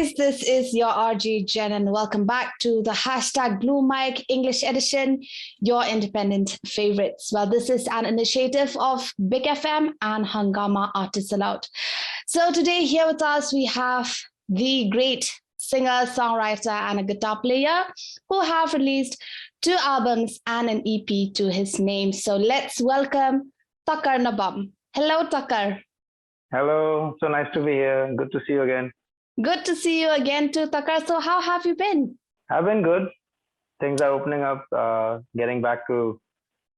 guys, this is your RG Jen and welcome back to the hashtag Blue Mic English Edition, your independent favorites. Well, this is an initiative of Big FM and Hungama Artists Aloud. So today here with us, we have the great singer, songwriter, and a guitar player who have released 2 albums and an EP to his name. So let's welcome Takar Nabam. Hello, Takar. Hello, so nice to be here. Good to see you again. Good to see you again too, Takar. So how have you been? I've been good. Things are opening up, getting back to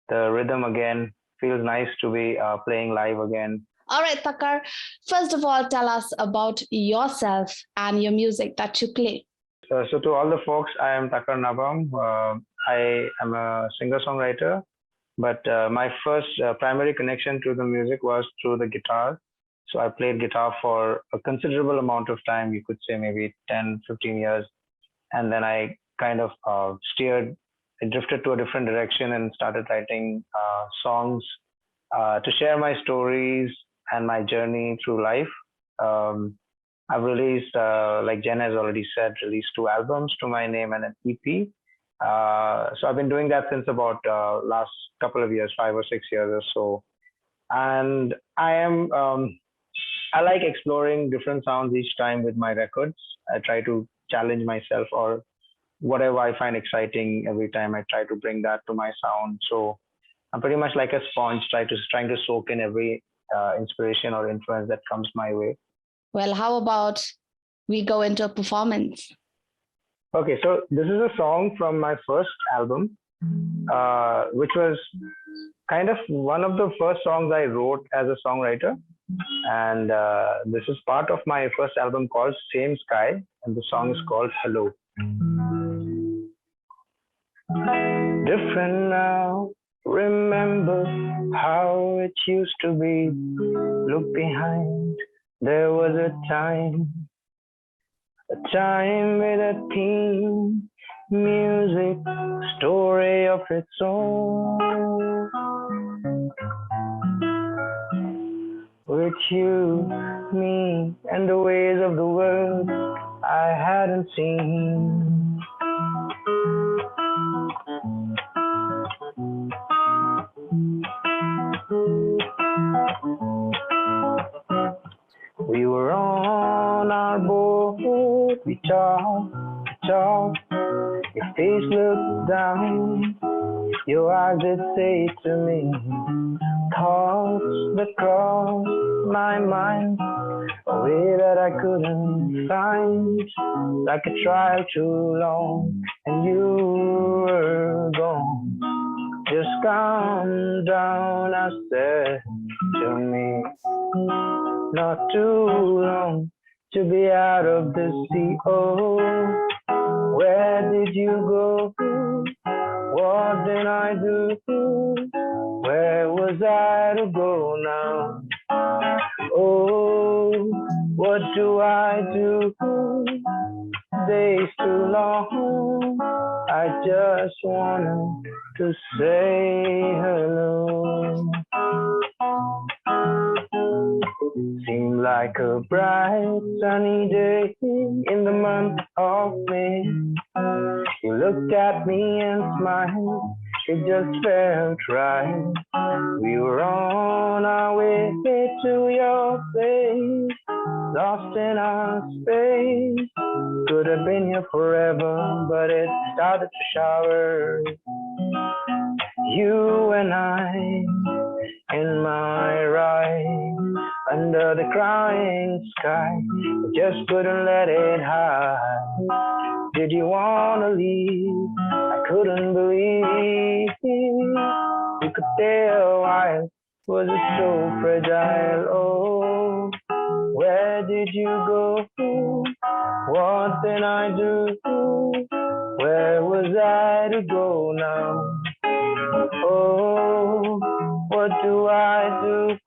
the rhythm again. Feels nice to be playing live again. All right, Takar. First of all, tell us about yourself and your music that you play. So to all the folks, I am Takar Nabam. I am a singer-songwriter, but my first primary connection to the music was through the guitar. So I played guitar for a considerable amount of time, you could say maybe 10, 15 years. And then I kind of I drifted to a different direction and started writing songs to share my stories and my journey through life. I've released, like Jen has already said, released 2 albums to my name and an EP. So I've been doing that since about last couple of years, 5 or 6 years or so. And I like exploring different sounds each time with my records. I try to challenge myself, or whatever I find exciting every time I try to bring that to my sound. So I'm pretty much like a sponge, trying to soak in every inspiration or influence that comes my way. Well, how about we go into a performance? Okay, so this is a song from my first album, which was kind of one of the first songs I wrote as a songwriter. And this is part of my first album called Same Sky, and the song is called Hello. Different now, remember how it used to be. Look behind, there was a time with a theme, music, story of its own. With you, me, and the ways of the world I hadn't seen. We were on our boat, we talked. Your face looked down, your eyes did say to me thoughts that crossed my mind, a way that I couldn't find, like a trial too long, and you were gone. Just calm down, I said to me, not too long to be out of the sea. Oh, where did you go? What did I do? Where was I to go now? Oh, what do I do? Days too long. I just wanted to say hello. Seemed like a bright sunny day in the month of May. You looked at me and smiled, it just felt right. We were on our way to your place, lost in our space. Could have been here forever, but it started to shower. You and I in my ride under the crying sky, just couldn't let it hide. Did you wanna leave? I couldn't believe you could stay a while. Was it so fragile? Oh, where did you go? What did I do? Where was I to go now? Oh, what do I do?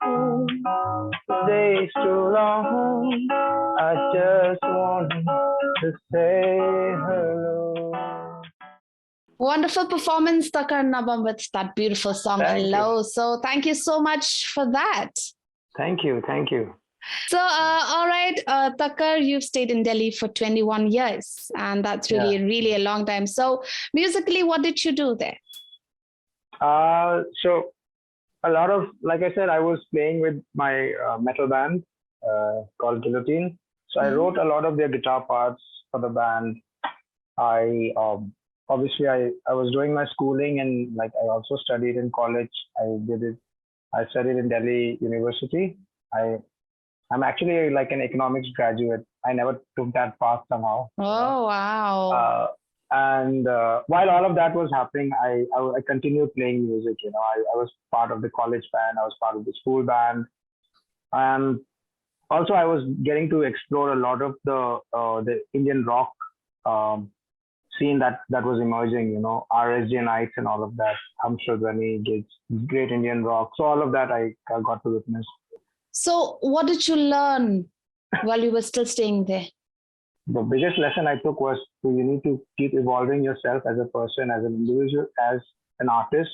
Days too long. I just wanted to say hello. Wonderful performance, Takar Nabam, with that beautiful song, Hello. So thank you so much for that. Thank you. So, all right, Takar, you've stayed in Delhi for 21 years, and that's Yeah. really a long time. So, musically, what did you do there? So a lot of, like I said, I was playing with my metal band called Guillotine. So I Mhm. wrote a lot of their guitar parts for the band. I obviously I was doing my schooling, and like I also studied in college. I did it. I studied in Delhi University. I I'm actually like an economics graduate. I never took that path somehow, you know. Oh, wow. Uh, and while all of that was happening, I continued playing music. You know, I was part of the college band. I was part of the school band, and also I was getting to explore a lot of the Indian rock um, scene that was emerging. You know, RSJ nights and all of that. Hamshadwani gigs, great Indian rock. So all of that I got to witness. So, what did you learn while you were still staying there? The biggest lesson I took was you need to keep evolving yourself as a person, as an individual, as an artist.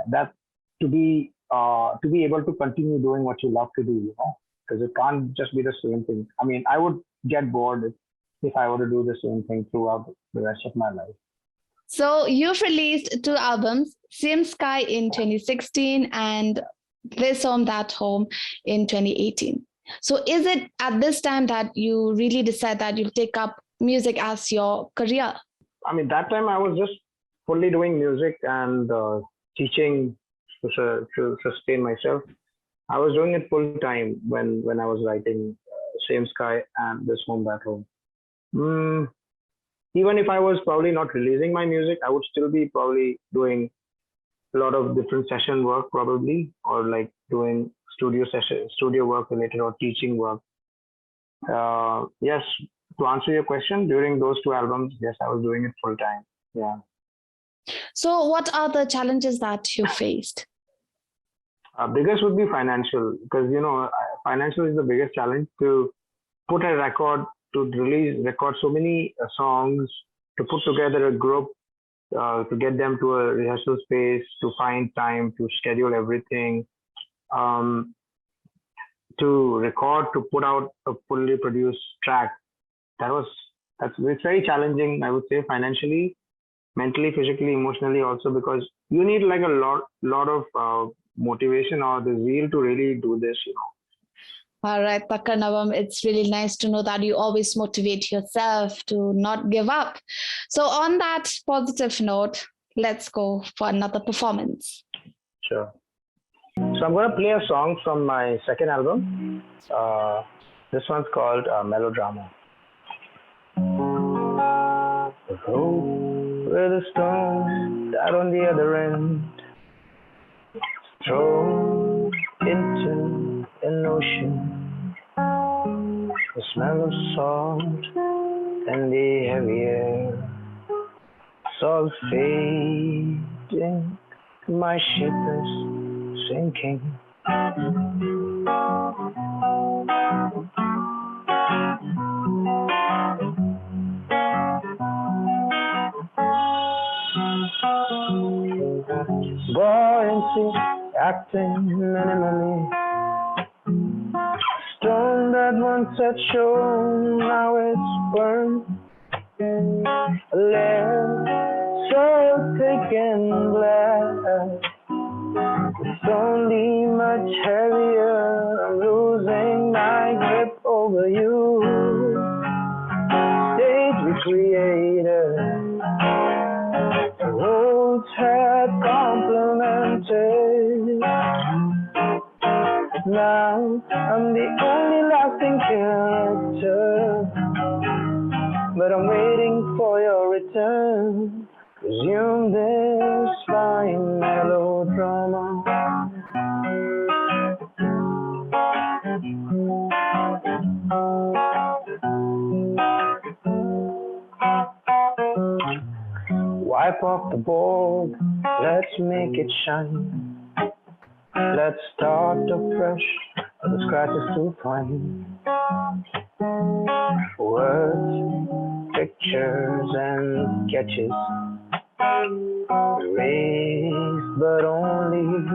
That to be able to continue doing what you love to do, you know, because it can't just be the same thing. I mean, I would get bored if I were to do the same thing throughout the rest of my life. So, you've released two albums, Same Sky in 2016 and This Home, That Home in 2018. So, is it at this time that you really decide that you'll take up music as your career? I mean, that time I was just fully doing music and teaching to sustain myself. I was doing it full time when I was writing Same Sky and This Home That Home. Mm, Even if I was probably not releasing my music, I would still be probably doing a lot of different session work probably, or like doing studio work related or teaching work. Yes, to answer your question, during those two albums, yes, I was doing it full time. Yeah. So, what are the challenges that you faced? Biggest would be financial because you know financial is the biggest challenge to put a record, to record so many songs, to put together a group, to get them to a rehearsal space, to find time, to schedule everything, um, to record, to put out a fully produced track. That was that's it's very challenging, I would say, financially, mentally, physically, emotionally, also because you need like a lot of motivation or the zeal to really do this. You know. All right, Takar Nabam, it's really nice to know that you always motivate yourself to not give up. So, on that positive note, let's go for another performance. Sure. So I'm gonna play a song from my second album. Uh, this one's called Melodrama. The road with a stone that on the other end thrown into an ocean. The smell of salt and the heavy air. Salt fading, my ship is sinking. Buoyancy acting minimally. Stone that once had shone, now it's burned. A lair so thick and black. It's only much heavier. I'm losing my grip over you. Stage we created, the roads had complemented. Now I'm the only lasting character, but I'm waiting for your return. Resume this fine melodrama. Wipe off the board, let's make it shine. Let's start afresh, the scratches too fine. Words, pictures, and sketches erased, but only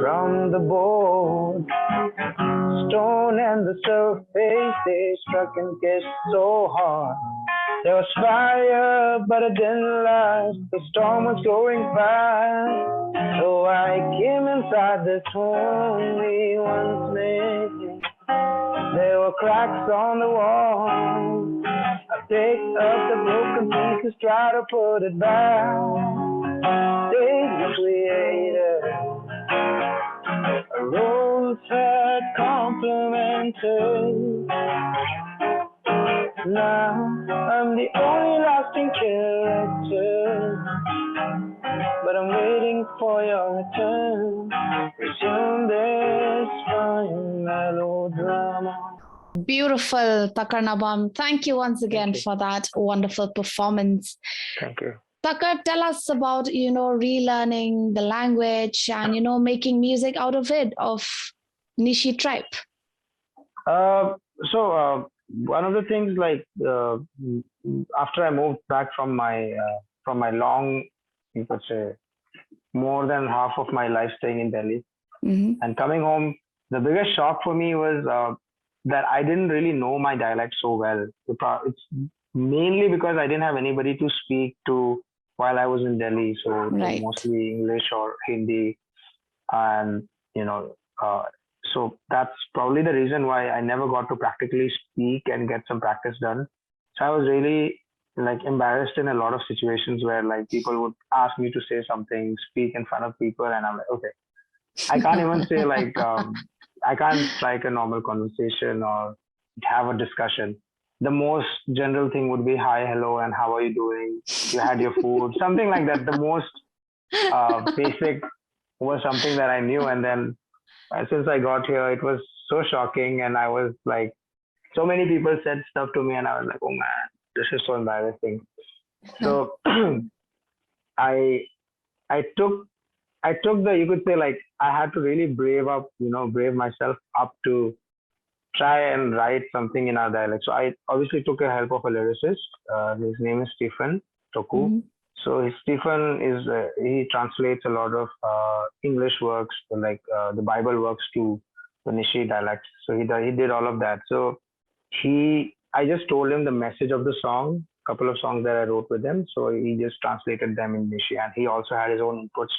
from the board. stone and the surface, they struck and kissed so hard. There was fire, but it didn't last. The storm was going fast. So I came inside this home we once made. There were cracks on the wall. I picked up the broken pieces, try to put it back. They created a rose had complimented. Now I'm the only lasting character, but I'm waiting for your return. Resume this fine melodrama. Beautiful, Takar Nabam. Thank you once again Thank you. for that wonderful performance. Thank you. Takar, tell us about, relearning the language and, making music out of it, of Nishi tribe. So one of the things, like after I moved back from my long, you could say, more than half of my life staying in Delhi and coming home, the biggest shock for me was that I didn't really know my dialect so well. It's mainly because I didn't have anybody to speak to while I was in Delhi, so it was mostly English or Hindi, and so that's probably the reason why I never got to practically speak and get some practice done. So I was really embarrassed in a lot of situations where people would ask me to say something, speak in front of people, and I'm like, okay, I can't even say I can't strike a normal conversation or have a discussion. The most general thing would be hi, hello, and how are you doing? You had your food, something like that. The most basic was something that I knew, and then since I got here, it was so shocking, and I was like, so many people said stuff to me, and I was like, oh man, this is so embarrassing. So I took the, you could say, I had to really brave myself up to try and write something in our dialect. So I obviously took the help of a lyricist. His name is Stephen Toku. So Stephen he translates a lot of English works, the Bible works, to the Nishi dialect. So he did all of that. So I just told him the message of the song, couple of songs that I wrote with him. So he just translated them in Nishi, and he also had his own inputs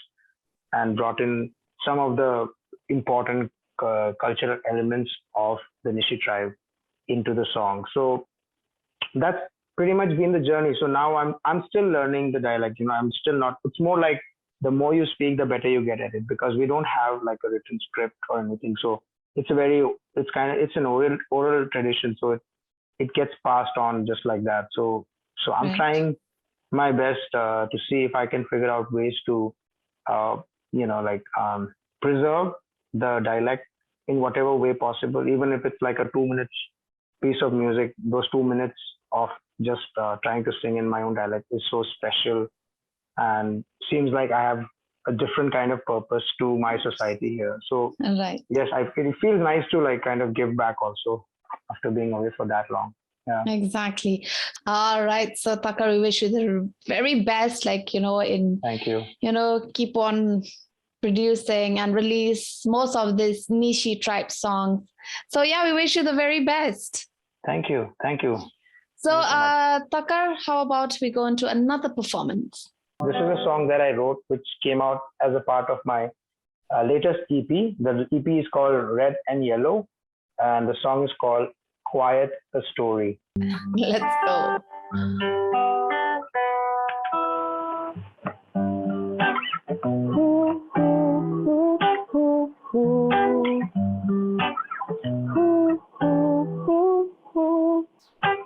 and brought in some of the important cultural elements of the Nishi tribe into the song. So that's pretty much been the journey. So now I'm still learning the dialect. I'm still not. It's more like the more you speak, the better you get at it, because we don't have a written script or anything. So it's an oral tradition. So it gets passed on just like that. So I'm trying my best to see if I can figure out ways to preserve the dialect in whatever way possible, even if it's like a 2 minute piece of music. Those 2 minutes of just trying to sing in my own dialect is so special, and seems like I have a different kind of purpose to my society here. So yes, it feels nice to kind of give back also after being away for that long. Yeah. Exactly. All right. So Takar, we wish you the very best, Thank you. Keep on producing and release most of these Nishi tribe songs. So yeah, we wish you the very best. Thank you. So Takar, how about we go into another performance? This is a song that I wrote, which came out as a part of my latest EP. The EP is called Red and Yellow, and the song is called Quiet a Story. Let's go.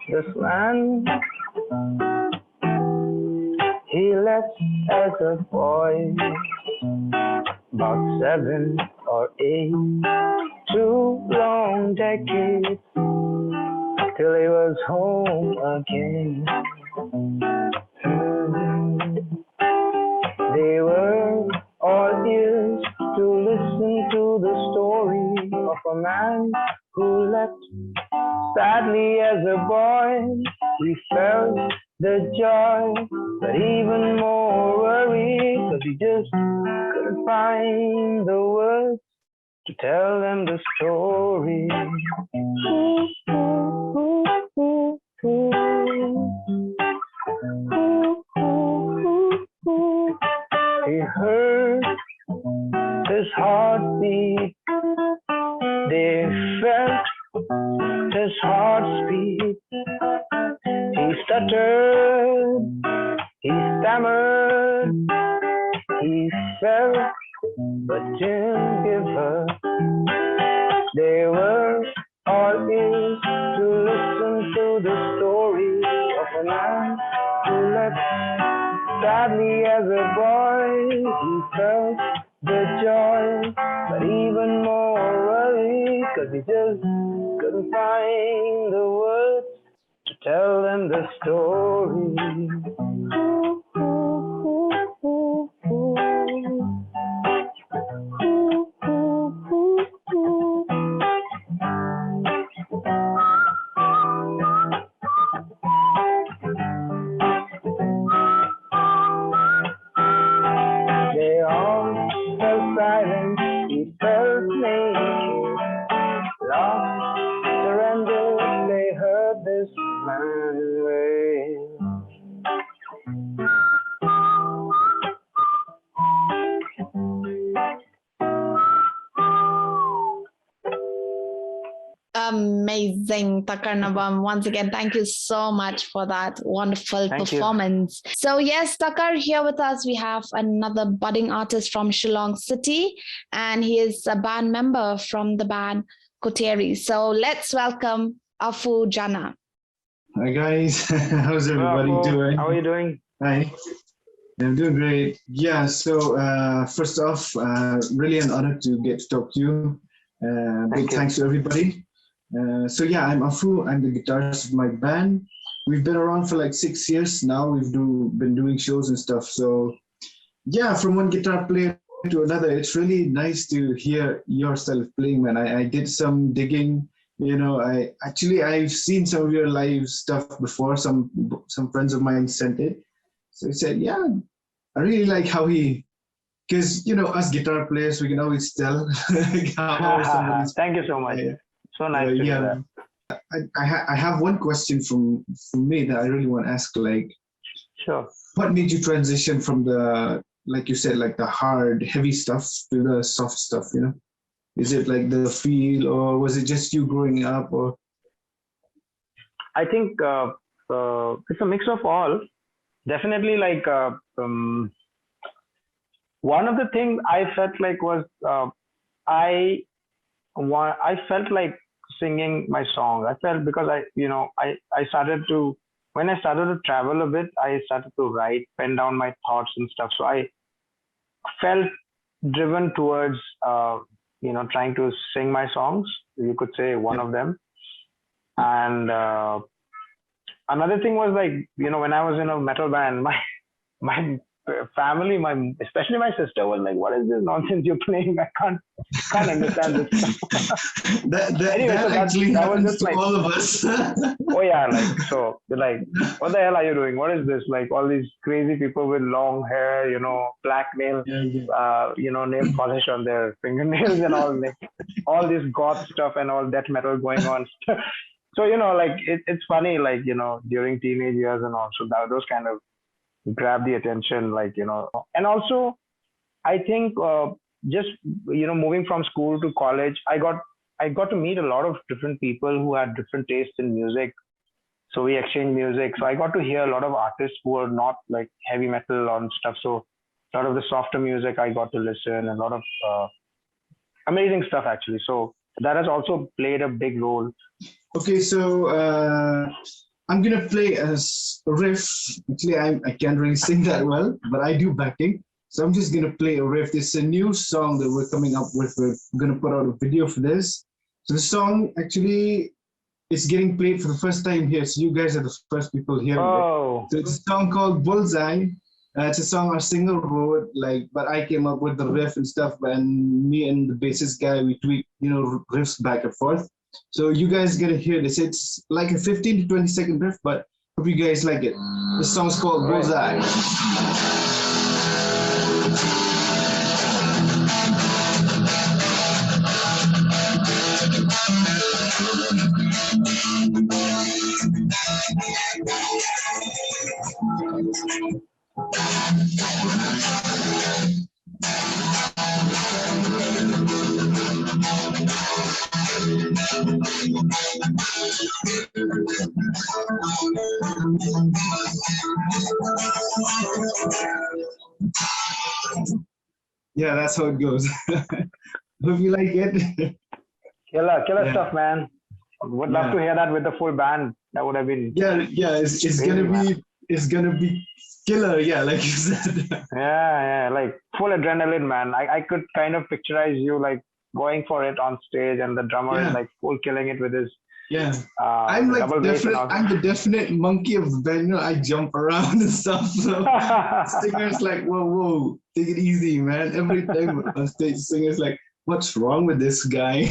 This man, he left as a boy, about 7 or 8, 2 long decades, till he was home again. They were all ears to listen to the story of a man who left sadly as a boy. He felt the joy, but even more worry, 'cause he just couldn't find the words to tell them the story. He heard his heartbeat, they felt his heart speed. He stuttered, he stammered, he felt but didn't give her. They were all ears to listen to the story of a man who left sadly as a boy. He felt the joy, but even more worry, 'cause he just couldn't find the words to tell them the story. They all fell silent, he felt naked, lost, surrendered, they heard this man wail. Amazing, Takar Nabam. Once again, thank you so much for that wonderful Thank you. performance. So yes, Takar, here with us, we have another budding artist from Shillong City, and he is a band member from the band Koteri. So let's welcome Afu Jana. Hi guys, how's everybody Hello, doing? how are you doing? Hi, I'm doing great. Yeah, so first off, really an honor to get to talk to you. Big thanks to everybody. So yeah, I'm Afu. I'm the guitarist of my band. We've been around for like 6 years now. We've been doing shows and stuff. So yeah, from one guitar player to another, it's really nice to hear your style of playing, man. I did some digging. You know, I've seen some of your live stuff before. Some friends of mine sent it. So I said, yeah, I really like how because you know, us guitar players, we can always tell how somebody's. Thank you so much. So nice to hear that. I have one question from me that I really want to ask. Like, Sure. what made you transition from the, like you said, like the hard, heavy stuff to the soft stuff? You know, is it like the feel, or was it just you growing up, or? I think it's a mix of all. Definitely, like one of the things I felt like was I felt like singing my song. I felt because I started to, when I started to travel a bit, I started to write, pen down my thoughts and stuff. So I felt driven towards trying to sing my songs. You could say one of them. And another thing was like, when I was in a metal band, my family, especially my sister was like, "What is this nonsense you're playing? I can't understand this stuff." Anyway, that actually happens to all of us. Oh yeah, like, so they're like, "What the hell are you doing? What is this? Like all these crazy people with long hair, black nail, nail polish on their fingernails and all this goth stuff and all death metal going on." So like it's funny, like during teenage years and all. So those kind of grab the attention, like and also I think just moving from school to college, I got to meet a lot of different people who had different tastes in music. So we exchanged music, so I got to hear a lot of artists who were not like heavy metal and stuff. So a lot of the softer music I got to listen, and a lot of amazing stuff actually. So that has also played a big role. Okay, so I'm gonna play a riff. Actually, I can't really sing that well, but I do backing. So I'm just gonna play a riff. It's a new song that we're coming up with. We're gonna put out a video for this. So the song actually is getting played for the first time here. So you guys are the first people hearing it. So it's a song called Bullseye. It's a song our singer wrote, but I came up with the riff and stuff, and me and the bassist guy, we tweak, riffs back and forth. So you guys get to hear this. It's like a 15 to 20 second riff, but hope you guys like it. This song's called Bullseye. Yeah, that's how it goes. Hope you like it. Killer Yeah. stuff, man. Would love to hear that with the full band. That would have been Yeah, it's crazy, gonna man. be killer, yeah, like you said. Yeah, like full adrenaline, man. I could kind of picturize you like going for it on stage, and the drummer is Yeah. like full killing it with his Yeah. I'm like double bass and all. I'm the definite monkey of the band. You know, I jump around and stuff. So singer's like, whoa, take it easy, man. Every time on stage, singer's like, what's wrong with this guy?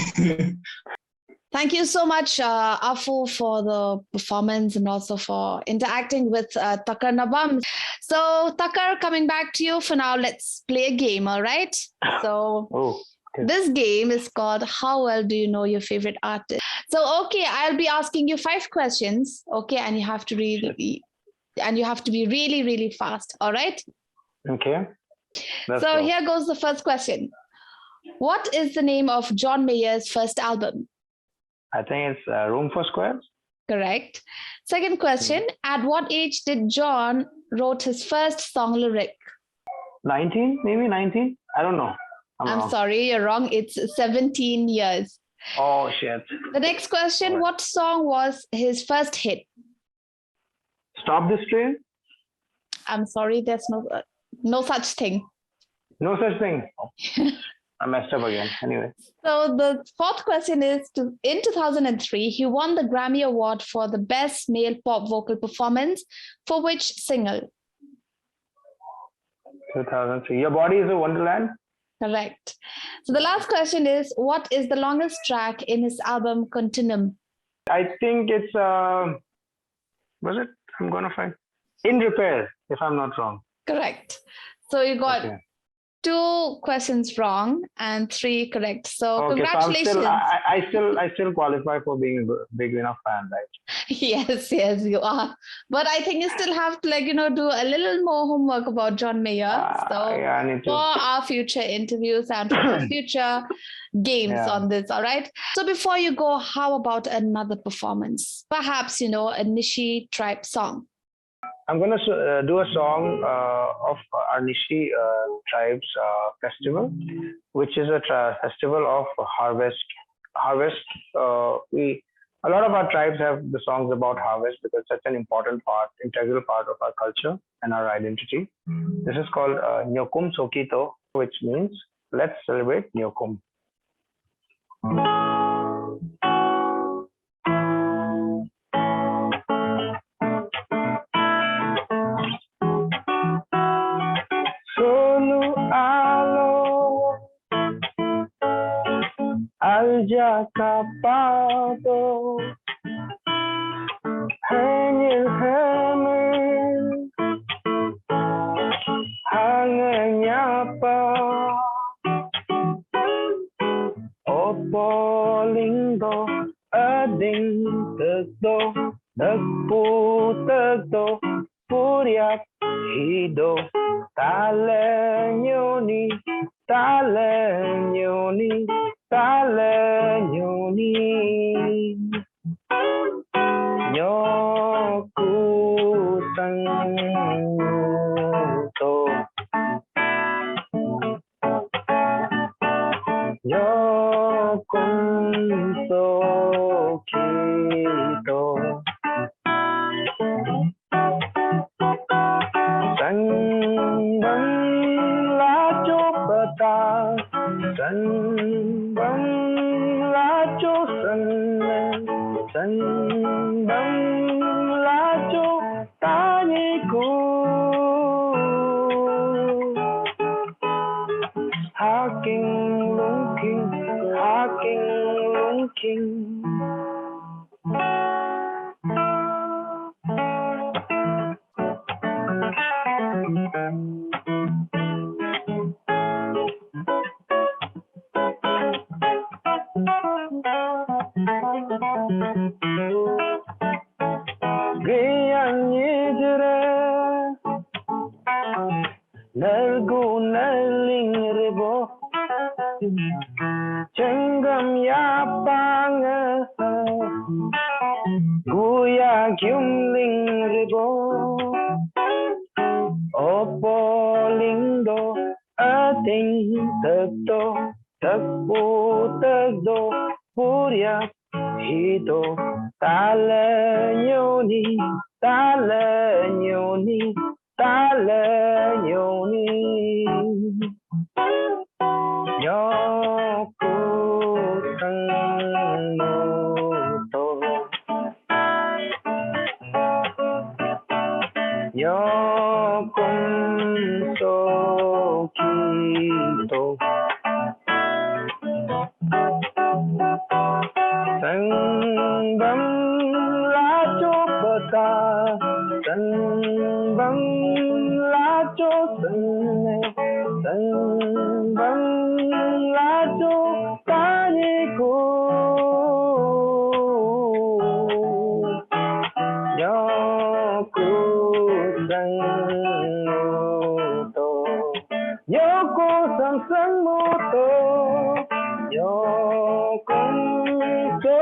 Thank you so much, Afu, for the performance and also for interacting with Takar Nabam. So, Takar, coming back to you for now, let's play a game, all right? So, this game is called How Well Do You Know Your Favorite Artist? So, okay, I'll be asking you 5 questions, okay, and you have to be really, really fast, all right? Okay. So, here goes the first question. What is the name of John Mayer's first album? I think it's Room for Squares. Correct. Second question. At what age did John wrote his first song lyric? 19, maybe 19. I don't know. I'm sorry, you're wrong. It's 17 years. Oh, shit. The next question. What song was his first hit? Stop This Train? I'm sorry, there's no such thing. No such thing. I messed up again. Anyway. So the fourth question is, in 2003, he won the Grammy Award for the Best Male Pop Vocal Performance for which single? 2003. Your Body is a Wonderland? Correct. So the last question is, what is the longest track in his album Continuum? I think it's, was it? I'm going to find. In Repair, if I'm not wrong. Correct. So you got 2 questions wrong and 3 correct. So congratulations. So I still qualify for being a big enough fan, right? Yes, you are. But I think you still have to do a little more homework about John Mayer. I need to. For our future interviews and for our future games on this, all right? So before you go, how about another performance? Perhaps, a Nishi tribe song. I'm going to do a song of our Nishi tribe's festival, which is a festival of harvest. A lot of our tribes have the songs about harvest because it's such an important integral part of our culture and our identity. This is called Nyokum Sokito, which means let's celebrate Nyokum. Capado hanging hammer hanging apa opo lindo ading tegdo tegdo puriat hido talenyoni nyoku santo nyokum sokito sanbang la chopata sanbang Nalgu naling ribo Changam yapanga Guya gyumling ribo Opo lindo ating tagdo Tagpo tagdo Purya hito Tala nyoni Tala nyoni Tala nyoni Yoku sang moto Yokum so kito Sang bam la cho bata Sang bam la cho sang Sang bam la cho tani ko Yoku sang moto Yoku sang moto Yokum so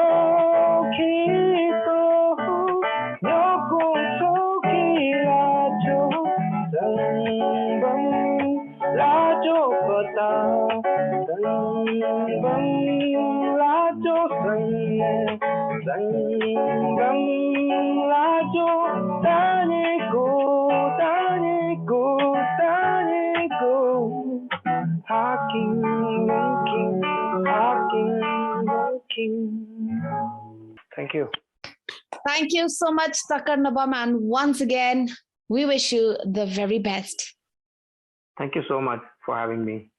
kito Yokum so kiracho Sang bam la cho bata Sang bam la cho sang Sang bam la cho tani ko Hawking, walking, hawking, walking. Thank you. Thank you so much, Takar Nabam. And once again, we wish you the very best. Thank you so much for having me.